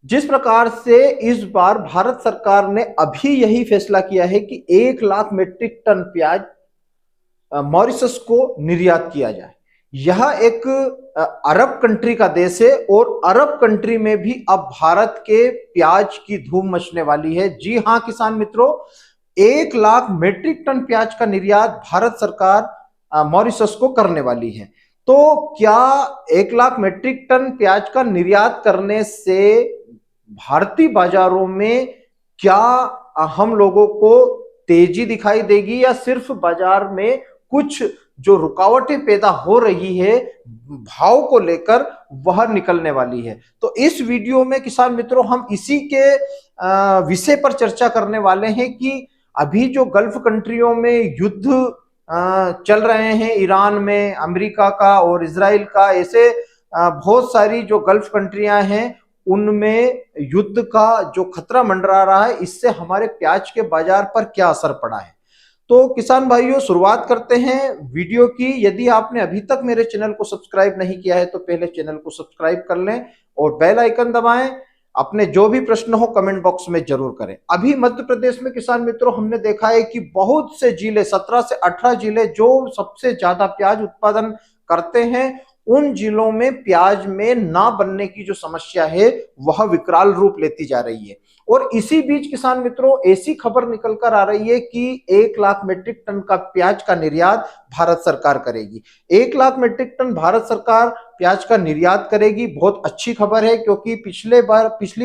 जिस प्रकार से इस बार भारत सरकार ने अभी यही फैसला किया है कि 1 लाख मीट्रिक टन प्याज मॉरिशस को निर्यात किया जाए। यह एक अरब कंट्री का देश है और अरब कंट्री में भी अब भारत के प्याज की धूम मचने वाली है। जी हां किसान मित्रों, 1 लाख मीट्रिक टन प्याज का निर्यात भारत सरकार मॉरिशस को करने वाली है। तो क्या 1 लाख मीट्रिक टन प्याज का निर्यात करने से भारतीय बाजारों में क्या हम लोगों को तेजी दिखाई देगी, या सिर्फ बाजार में कुछ जो रुकावटें पैदा हो रही है भाव को लेकर वह निकलने वाली है? तो इस वीडियो में किसान मित्रों हम इसी के विषय पर चर्चा करने वाले हैं कि अभी जो गल्फ कंट्रियों में युद्ध चल रहे हैं, ईरान में अमेरिका का और इजराइल का, ऐसे बहुत सारी जो गल्फ कंट्रियां हैं उनमें युद्ध का जो खतरा मंडरा रहा है, इससे हमारे प्याज के बाजार पर क्या असर पड़ा है। तो किसान भाइयों, शुरुआत करते हैं वीडियो की। यदि आपने अभी तक मेरे चैनल को सब्सक्राइब नहीं किया है तो पहले चैनल को सब्सक्राइब कर लें और बेल आइकन दबाएं। अपने जो भी प्रश्न हो कमेंट बॉक्स में जरूर करें। अभी मध्य प्रदेश में किसान मित्रों हमने देखा है कि बहुत से जिले, 17 से 18 जिले जो सबसे ज्यादा प्याज उत्पादन करते हैं, उन जिलों में प्याज में ना बनने की जो समस्या है वह विकराल रूप लेती जा रही है। और इसी बीच किसान मित्रों ऐसी खबर निकल कर आ रही है कि 1 लाख मीट्रिक टन का प्याज का निर्यात भारत सरकार करेगी। 1 लाख मीट्रिक टन भारत सरकार प्याज का निर्यात करेगी, बहुत अच्छी खबर है, क्योंकि पिछली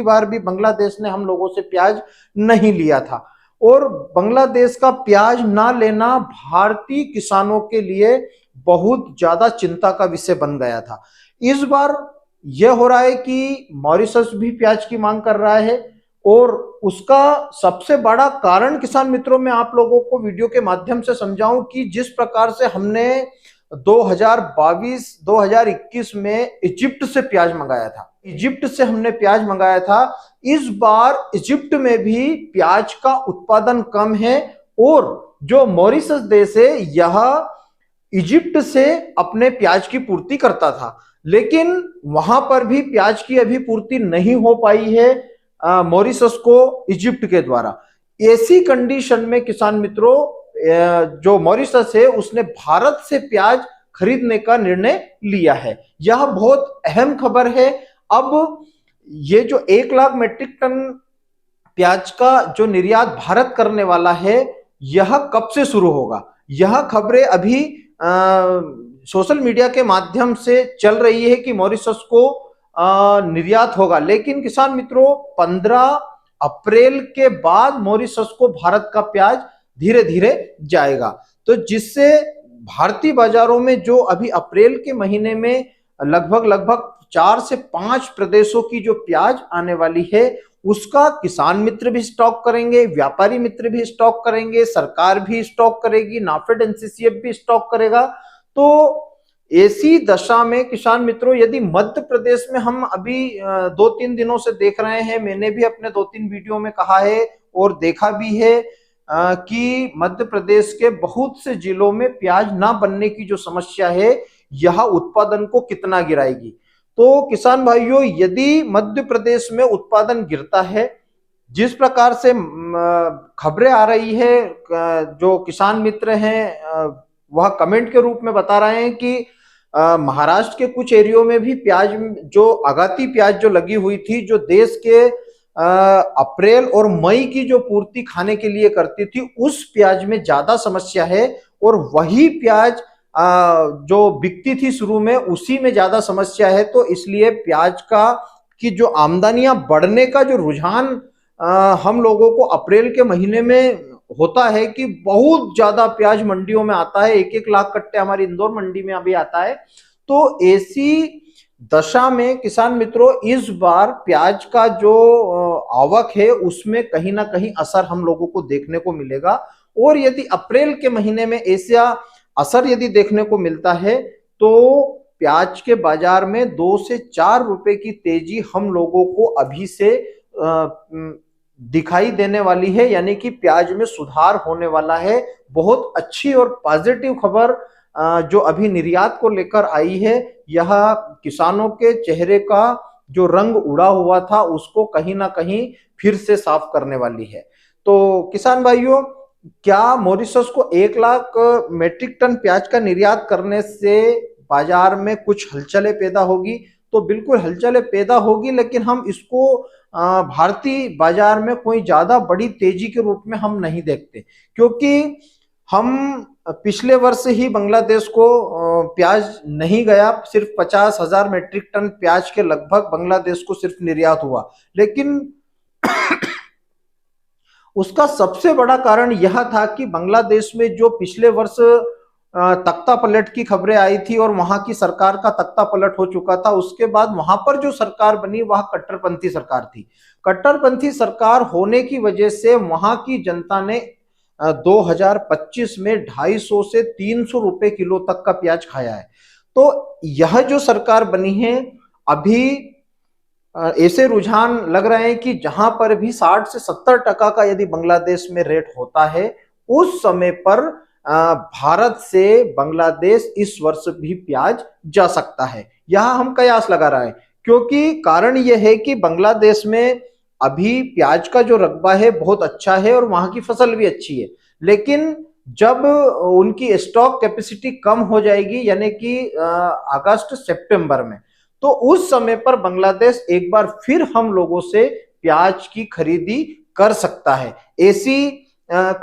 बार भी बांग्लादेश ने हम लोगों से प्याज नहीं लिया था और बांग्लादेश का प्याज ना लेना भारतीय किसानों के लिए बहुत ज्यादा चिंता का विषय बन गया था। इस बार यह हो रहा है कि मॉरिशस भी प्याज की मांग कर रहा है और उसका सबसे बड़ा कारण किसान मित्रों मैं आप लोगों को वीडियो के माध्यम से समझाऊं कि जिस प्रकार से हमने 2022-2021 में इजिप्ट से प्याज मंगाया था, इजिप्ट से हमने प्याज मंगाया था, इस बार इजिप्ट में भी प्याज का उत्पादन कम है और जो मॉरिशस देश है यह इजिप्ट से अपने प्याज की पूर्ति करता था, लेकिन वहां पर भी प्याज की अभी पूर्ति नहीं हो पाई है मॉरिशस को इजिप्ट के द्वारा। ऐसी कंडीशन में किसान मित्रों जो मॉरिशस है उसने भारत से प्याज खरीदने का निर्णय लिया है। यह बहुत अहम खबर है। अब ये जो 1 लाख मीट्रिक टन प्याज का जो निर्यात भारत करने वाला है यह कब से शुरू होगा, यह खबरें अभी सोशल मीडिया के माध्यम से चल रही है कि मॉरिशस को निर्यात होगा, लेकिन किसान मित्रों 15 अप्रैल के बाद मॉरिशस को भारत का प्याज धीरे धीरे जाएगा। तो जिससे भारतीय बाजारों में जो अभी अप्रैल के महीने में लगभग 4 से 5 प्रदेशों की जो प्याज आने वाली है उसका किसान मित्र भी स्टॉक करेंगे, व्यापारी मित्र भी स्टॉक करेंगे, सरकार भी स्टॉक करेगी, नाफेड एनसीसीएफ भी स्टॉक करेगा। तो ऐसी दशा में किसान मित्रों यदि मध्य प्रदेश में हम अभी 2-3 दिनों से देख रहे हैं, मैंने भी अपने 2-3 वीडियो में कहा है और देखा भी है कि मध्य प्रदेश के बहुत से जिलों में प्याज ना बनने की जो समस्या है यह उत्पादन को कितना गिराएगी। तो किसान भाइयों यदि मध्य प्रदेश में उत्पादन गिरता है, जिस प्रकार से खबरें आ रही है, जो किसान मित्र हैं वह कमेंट के रूप में बता रहे हैं कि महाराष्ट्र के कुछ एरियो में भी प्याज जो आगाती प्याज जो लगी हुई थी, जो देश के अप्रैल और मई की जो पूर्ति खाने के लिए करती थी, उस प्याज में ज्यादा समस्या है और वही प्याज जो बिकती थी शुरू में उसी में ज्यादा समस्या है। तो इसलिए प्याज का की जो आमदनियां बढ़ने का जो रुझान हम लोगों को अप्रैल के महीने में होता है कि बहुत ज्यादा प्याज मंडियों में आता है, 1-1 लाख कट्टे हमारी इंदौर मंडी में अभी आता है। तो ऐसी दशा में किसान मित्रों इस बार प्याज का जो आवक है उसमें कहीं ना कहीं असर हम लोगों को देखने को मिलेगा और यदि अप्रैल के महीने में ऐसा असर यदि देखने को मिलता है तो प्याज के बाजार में 2 से 4 रुपए की तेजी हम लोगों को अभी से दिखाई देने वाली है, यानी कि प्याज में सुधार होने वाला है। बहुत अच्छी और पॉजिटिव खबर जो अभी निर्यात को लेकर आई है, यह किसानों के चेहरे का जो रंग उड़ा हुआ था उसको कहीं ना कहीं फिर से साफ करने वाली है। तो किसान भाइयों, क्या मॉरिशस को 1 लाख मीट्रिक टन प्याज का निर्यात करने से बाजार में कुछ हलचलें पैदा होगी? तो बिल्कुल हलचलें पैदा होगी, लेकिन हम इसको भारतीय बाजार में कोई ज्यादा बड़ी तेजी के रूप में हम नहीं देखते, क्योंकि हम पिछले वर्ष ही बांग्लादेश को प्याज नहीं गया, सिर्फ 50,000 मीट्रिक टन प्याज के लगभग बांग्लादेश को सिर्फ निर्यात हुआ। लेकिन उसका सबसे बड़ा कारण यह था कि बांग्लादेश में जो पिछले वर्ष तख्ता पलट की खबरें आई थी और वहां की सरकार का तख्ता पलट हो चुका था, उसके बाद वहां पर जो सरकार बनी वह कट्टरपंथी सरकार थी। कट्टरपंथी सरकार होने की वजह से वहां की जनता ने 2025 में 250 से 300 रुपए किलो तक का प्याज खाया है। तो यह जो सरकार बनी है, अभी ऐसे रुझान लग रहे हैं कि जहां पर भी 60 से 70% का यदि बांग्लादेश में रेट होता है, उस समय पर भारत से बांग्लादेश इस वर्ष भी प्याज जा सकता है। यहां हम कयास लगा रहे हैं, क्योंकि कारण यह है कि बांग्लादेश में अभी प्याज का जो रकबा है बहुत अच्छा है और वहां की फसल भी अच्छी है। लेकिन जब उनकी स्टॉक कैपेसिटी कम हो जाएगी, यानी कि अगस्त सितंबर में, तो उस समय पर बांग्लादेश एक बार फिर हम लोगों से प्याज की खरीदी कर सकता है। ऐसी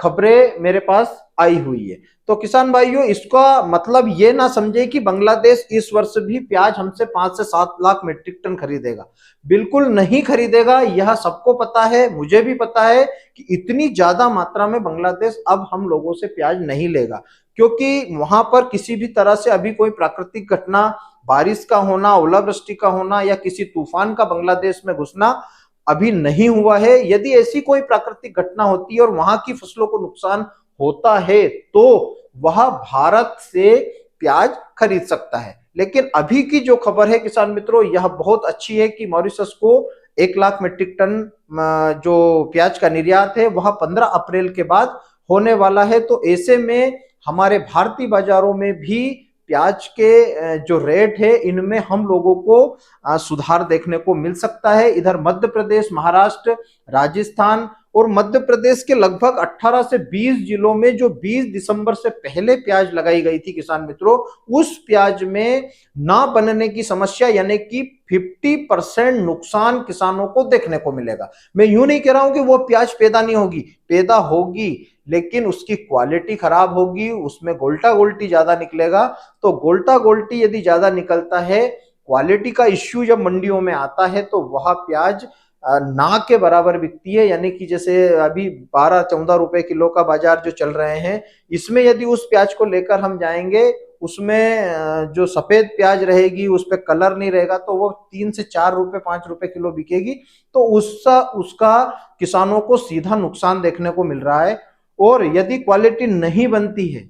खबरें मेरे पास आई हुई है। तो किसान भाइयों, इसका मतलब ये ना समझे कि बांग्लादेश इस वर्ष भी प्याज हमसे 5 से 7 लाख मीट्रिक टन खरीदेगा। बिल्कुल नहीं खरीदेगा, यह सबको पता है, मुझे भी पता है कि इतनी ज्यादा मात्रा में बांग्लादेश अब हम लोगों से प्याज नहीं लेगा, क्योंकि वहां पर किसी भी तरह से अभी कोई प्राकृतिक घटना, बारिश का होना, ओलावृष्टि का होना या किसी तूफान का बांग्लादेश में घुसना अभी नहीं हुआ है। यदि ऐसी कोई प्राकृतिक घटना होती है और वहां की फसलों को नुकसान होता है, तो वह भारत से प्याज खरीद सकता है। लेकिन अभी की जो खबर है किसान मित्रों, यह बहुत अच्छी है कि मॉरिशस को 1 लाख मीट्रिक टन जो प्याज का निर्यात है वह 15 अप्रैल के बाद होने वाला है। तो ऐसे में हमारे भारतीय बाजारों में भी प्याज के जो रेट है, इनमें हम लोगों को सुधार देखने को मिल सकता है। इधर मध्य प्रदेश, महाराष्ट्र, राजस्थान और मध्य प्रदेश के लगभग 18 से 20 जिलों में जो 20 दिसंबर से पहले प्याज लगाई गई थी किसान मित्रों, उस प्याज में ना बनने की समस्या, यानी कि 50% नुकसान किसानों को देखने को मिलेगा। मैं यूं नहीं कह रहा हूं कि वो प्याज पैदा नहीं होगी, पैदा होगी, लेकिन उसकी क्वालिटी खराब होगी, उसमें गोल्टा गोल्टी ज्यादा निकलेगा। तो गोल्टा गोल्टी यदि ज्यादा निकलता है, क्वालिटी का इश्यू जब मंडियों में आता है, तो वह प्याज ना के बराबर बिकती है। यानी कि जैसे अभी 12-14 रुपए किलो का बाजार जो चल रहे हैं, इसमें यदि उस प्याज को लेकर हम जाएंगे, उसमें जो सफेद प्याज रहेगी, उस पर कलर नहीं रहेगा, तो वो 3 से 4 रुपए, 5 रुपए किलो बिकेगी। तो उसका किसानों को सीधा नुकसान देखने को मिल रहा है। और यदि क्वालिटी नहीं बनती है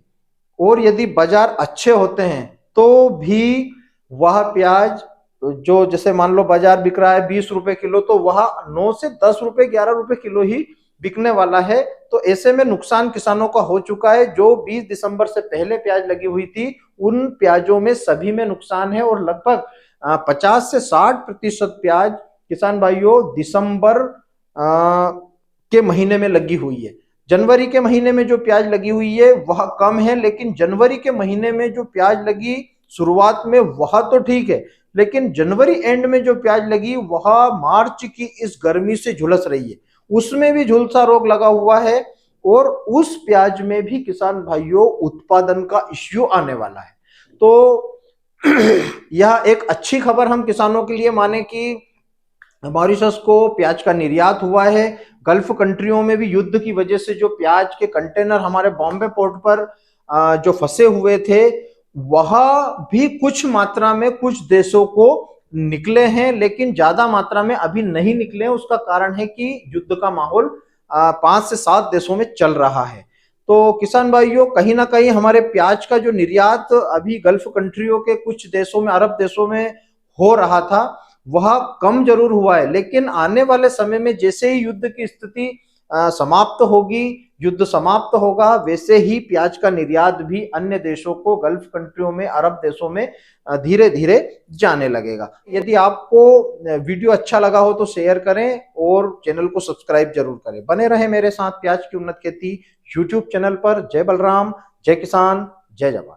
और यदि बाजार अच्छे होते हैं, तो भी वह प्याज जो, जैसे मान लो बाजार बिक रहा है 20 रुपए किलो, तो वह 9 से 10 रुपए, 11 रुपए किलो ही बिकने वाला है। तो ऐसे में नुकसान किसानों का हो चुका है। जो 20 दिसंबर से पहले प्याज लगी हुई थी, उन प्याजों में सभी में नुकसान है और लगभग 50 से 60% प्याज किसान भाइयों दिसंबर के महीने में लगी हुई है। जनवरी के महीने में जो प्याज लगी हुई है वह कम है, लेकिन जनवरी के महीने में जो प्याज लगी शुरुआत में वह तो ठीक है, लेकिन जनवरी एंड में जो प्याज लगी वह मार्च की इस गर्मी से झुलस रही है, उसमें भी झुलसा रोग लगा हुआ है और उस प्याज में भी किसान भाइयों उत्पादन का इश्यू आने वाला है। तो यह एक अच्छी खबर हम किसानों के लिए माने कि मॉरिशस को प्याज का निर्यात हुआ है। गल्फ कंट्रियों में भी युद्ध की वजह से जो प्याज के कंटेनर हमारे बॉम्बे पोर्ट पर जो फंसे हुए थे, वह भी कुछ मात्रा में कुछ देशों को निकले हैं, लेकिन ज्यादा मात्रा में अभी नहीं निकले हैं। उसका कारण है कि युद्ध का माहौल 5 से 7 देशों में चल रहा है। तो किसान भाइयों, कहीं ना कहीं हमारे प्याज का जो निर्यात अभी गल्फ कंट्रियों के कुछ देशों में, अरब देशों में हो रहा था, वह कम जरूर हुआ है, लेकिन आने वाले समय में जैसे ही युद्ध की स्थिति समाप्त होगी, युद्ध समाप्त होगा, वैसे ही प्याज का निर्यात भी अन्य देशों को, गल्फ कंट्रियों में, अरब देशों में धीरे धीरे जाने लगेगा। यदि आपको वीडियो अच्छा लगा हो तो शेयर करें और चैनल को सब्सक्राइब जरूर करें। बने रहे मेरे साथ प्याज की उन्नत खेती यूट्यूब चैनल पर। जय बलराम, जय किसान, जय जवान।